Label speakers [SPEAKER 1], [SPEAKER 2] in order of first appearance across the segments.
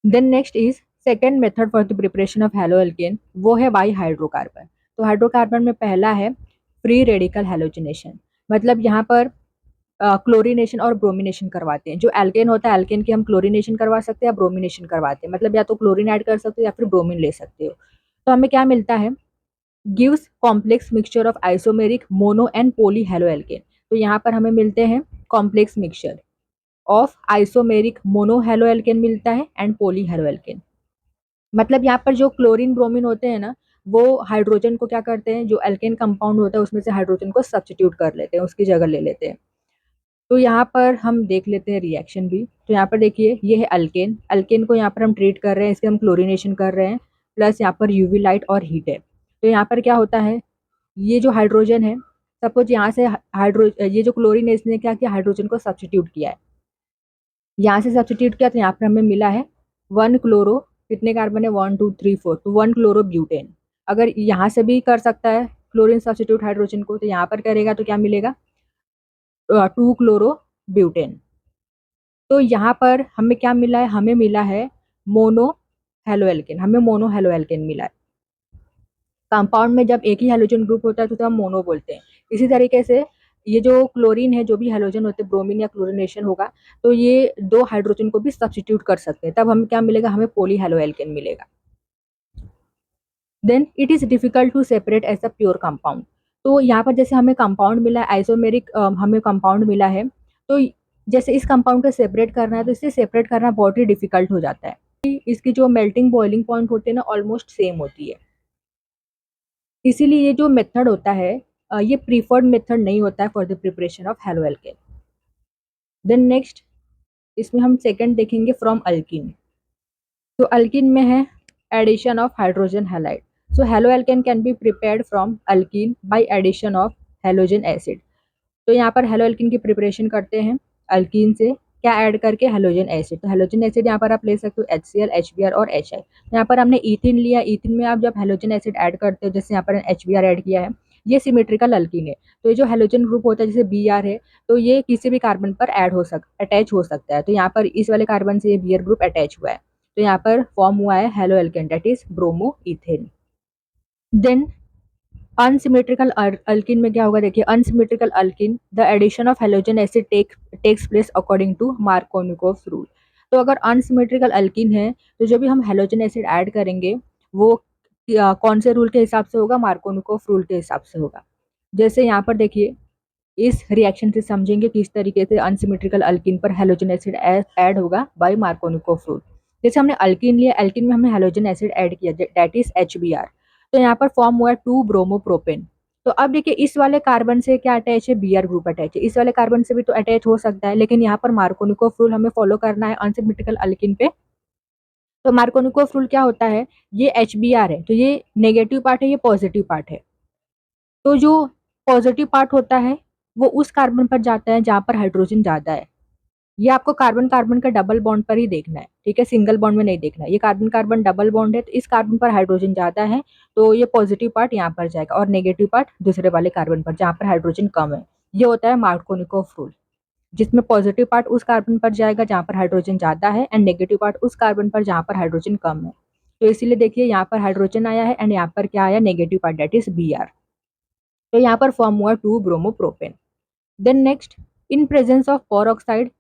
[SPEAKER 1] Then next is second method for the preparation of halo alkane, वो है by hydrocarbon. तो hydrocarbon में पहला है फ्री रेडिकल हेलोजिनेशन, मतलब यहाँ पर क्लोरीनेशन और ब्रोमिनेशन करवाते हैं। जो एल्केन होता है, एल्केन की हम क्लोरीनेशन करवा सकते हैं या ब्रोमिनेशन करवाते हैं, मतलब या तो क्लोरीन ऐड कर सकते हो या फिर ब्रोमीन ले सकते हो। तो हमें क्या मिलता है, gives complex mixture of isomeric mono and poly halo alkane. तो यहाँ पर हमें मिलते हैं complex mixture of isomeric mono halo alkane मिलता है एंड पोली हेलो एल्केन। मतलब यहाँ पर जो क्लोरीन ब्रोमीन होते हैं ना, वो हाइड्रोजन को क्या करते हैं, जो एल्केन कंपाउंड होता है उसमें से हाइड्रोजन को सब्स्टिट्यूट कर लेते हैं, उसकी जगह ले लेते हैं। तो यहाँ पर हम देख लेते हैं रिएक्शन भी। तो यहाँ पर देखिए, ये है अल्केन, अल्केन को यहाँ पर हम ट्रीट कर रहे हैं, इसके हम क्लोरीनेशन कर रहे हैं, प्लस यहाँ पर यूवी लाइट और हीट है। तो यहाँ पर क्या होता है, ये जो हाइड्रोजन है, सपोज यहाँ से ये जो क्लोरीन है इसने क्या किया, हाइड्रोजन को सब्स्टिट्यूट किया है, यहाँ से सब्स्टिट्यूट किया, तो यहाँ पर हमें मिला है 1 क्लोरो, कितने कार्बन है, 1 2 3 4, तो 1 क्लोरो ब्यूटेन। अगर यहाँ से भी कर सकता है क्लोरीन सब्स्टिट्यूट हाइड्रोजन को, तो यहाँ पर करेगा तो क्या मिलेगा, 2 क्लोरो ब्यूटेन। तो यहाँ पर हमें क्या मिला है, हमें मिला है मोनो हेलो एल्केन, हमें मोनो हेलो एल्केन मिला है। कंपाउंड में जब एक ही हेलोजन ग्रुप होता है तो हम मोनो बोलते हैं। इसी तरीके से ये जो क्लोरीन है, जो भी हेलोजन होते हैं, ब्रोमीन या क्लोरीनेशन होगा, तो ये दो हाइड्रोजन को भी सब्स्टिट्यूट कर सकते हैं, तब हमें क्या मिलेगा, हमें पोली हेलो एल्केन मिलेगा। Then it is difficult to separate as a pure compound. तो यहाँ पर जैसे हमें कंपाउंड मिला है आइसोमेरिक, हमें कंपाउंड मिला है, तो जैसे इस कंपाउंड को सेपरेट करना है तो इसे सेपरेट करना बहुत ही डिफिकल्ट हो जाता है। इसकी जो मेल्टिंग बॉइलिंग पॉइंट होते हैं ना, ऑलमोस्ट सेम होती है। इसीलिए ये जो मेथड होता है, ये प्रीफर्ड मेथड नहीं होता है for the preparation of halo alkane. Then next, इसमें हम सेकंड देखेंगे फ्रॉम अल्कीन। तो अल्कीन में है addition of hydrogen halide. So halo alkane can be prepared from alkene by addition of halogen acid. तो यहाँ पर हेलो एल्कीन की प्रिपरेशन करते हैं अल्कीन से, क्या ऐड करके, हेलोजन एसिड। तो हेलोजन एसिड यहाँ पर आप ले सकते हो HCl, HBr और HI। यहाँ पर हमने ईथिन लिया, ईथिन में आप जब हेलोजन एसिड ऐड करते हो, जैसे यहाँ पर HBr ऐड किया है, ये सिमेट्रिकल अल्कीन है। तो ये जो हेलोजन ग्रुप होता है जैसे Br है, तो ये किसी भी कार्बन पर अटैच हो सकता है। तो यहाँ पर इस वाले कार्बन से ये Br ग्रुप अटैच हुआ है, तो यहाँ पर फॉर्म हुआ है halo alkane, that is bromo ethane. Then unsymmetrical alkene में क्या होगा, देखिए unsymmetrical alkene, the addition of halogen acid takes place according to Markovnikov rule. तो अगर अनसिमेट्रिकल अल्किन है, तो जो भी हम हेलोजन एसिड ऐड करेंगे वो कौन से रूल के हिसाब से होगा, मार्कोनिकोव रूल के हिसाब से होगा। जैसे यहाँ पर देखिए, इस रिएक्शन से समझेंगे किस तरीके से अनसिमेट्रिकल अल्किन पर हेलोजन एसिड ऐड होगा बाय मार्कोनिकोव रूल। जैसे हमने अल्किन लिया, अल्किन में हमने हेलोजन एसिड ऐड किया, दैट इज HBr। तो यहाँ पर फॉर्म हुआ 2 ब्रोमोप्रोपेन। तो अब देखिए, इस वाले कार्बन से क्या अटैच है, Br ग्रुप अटैच है, इस वाले कार्बन से भी तो अटैच हो सकता है, लेकिन यहाँ पर मार्कोनिकोव रूल हमें फॉलो करना है अनसिमेट्रिकल अल्किन पे। तो मार्कोनिकोव रूल क्या होता है, ये HBr है, तो ये नेगेटिव पार्ट है, ये पॉजिटिव पार्ट है। तो जो पॉजिटिव पार्ट होता है वो उस कार्बन पर जाता है जहां पर हाइड्रोजन ज्यादा है। ये आपको कार्बन कार्बन का डबल बॉन्ड पर ही देखना है, ठीक है, सिंगल बॉन्ड में नहीं देखना है। ये कार्बन कार्बन डबल बॉन्ड है, तो इस कार्बन पर हाइड्रोजन ज्यादा है, तो ये पॉजिटिव पार्ट यहाँ पर जाएगा और नेगेटिव पार्ट दूसरे वाले कार्बन पर जहाँ पर हाइड्रोजन कम है। ये होता है मार्कोनिकोव रूल, जिसमें पॉजिटिव पार्ट उस कार्बन पर जाएगा जहाँ पर हाइड्रोजन ज्यादा है एंड नेगेटिव पार्ट उस कार्बन पर जहाँ पर हाइड्रोजन कम है। तो इसीलिए देखिए, यहाँ पर हाइड्रोजन आया है एंड यहाँ पर क्या आया, negative part, that is Br। तो यहाँ पर फॉर्म हुआ 2 bromopropane. Then next, in presence of peroxide.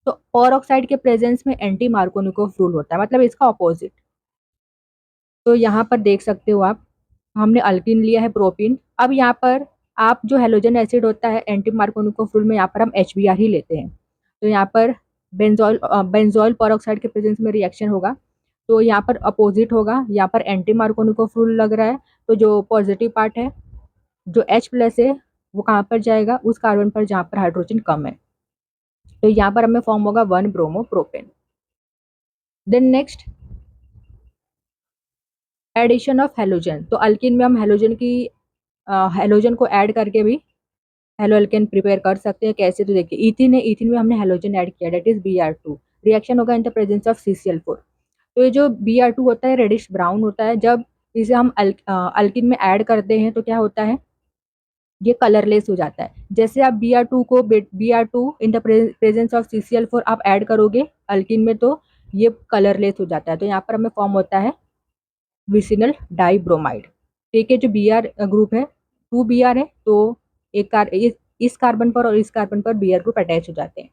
[SPEAKER 1] तो पोर ऑक्साइड के प्रेजेंस में एंटी मार्कोनिकोव रूल होता है, मतलब इसका ऑपोजिट। तो यहाँ पर देख सकते हो आप, हमने अल्किन लिया है प्रोपीन। अब यहाँ पर आप जो हेलोजन एसिड होता है एंटी मार्कोनिकोव रूल में, यहाँ पर हम HBr ही लेते हैं। तो यहाँ पर बेंजोइल पर ऑक्साइड के प्रेजेंस में रिएक्शन होगा, तो यहाँ पर अपोजिट होगा, यहाँ पर एंटी मार्कोनिकोव रूल लग रहा है। तो जो पॉजिटिव पार्ट है, जो H+ है, वो कहाँ पर जाएगा, उस कार्बन पर जहाँ पर हाइड्रोजन कम है। तो यहाँ पर हमें फॉर्म होगा 1 bromopropane. Then next, addition of halogen. तो अल्किन में हम हेलोजन को ऐड करके भी हेलो एल्केन प्रिपेयर कर सकते हैं। कैसे, तो देखिए ईथिन है, ईथिन में हमने हेलोजन ऐड किया, दैट इज Br2। रिएक्शन होगा in the presence of CCl4। तो ये जो Br2 होता है रेडिश ब्राउन होता है, जब इसे हम अल्किन में ऐड करते हैं तो क्या होता है, ये कलरलेस हो जाता है। जैसे आप Br2 in the presence of CCl4 आप ऐड करोगे अल्किन में, तो ये कलरलेस हो जाता है। तो यहाँ पर हमें फॉर्म होता है विसिनल डाइब्रोमाइड। ठीक है, जो बी आर ग्रुप है, 2 बी आर है, तो एक इस कार्बन पर और इस कार्बन पर बी आर ग्रुप अटैच हो जाते हैं।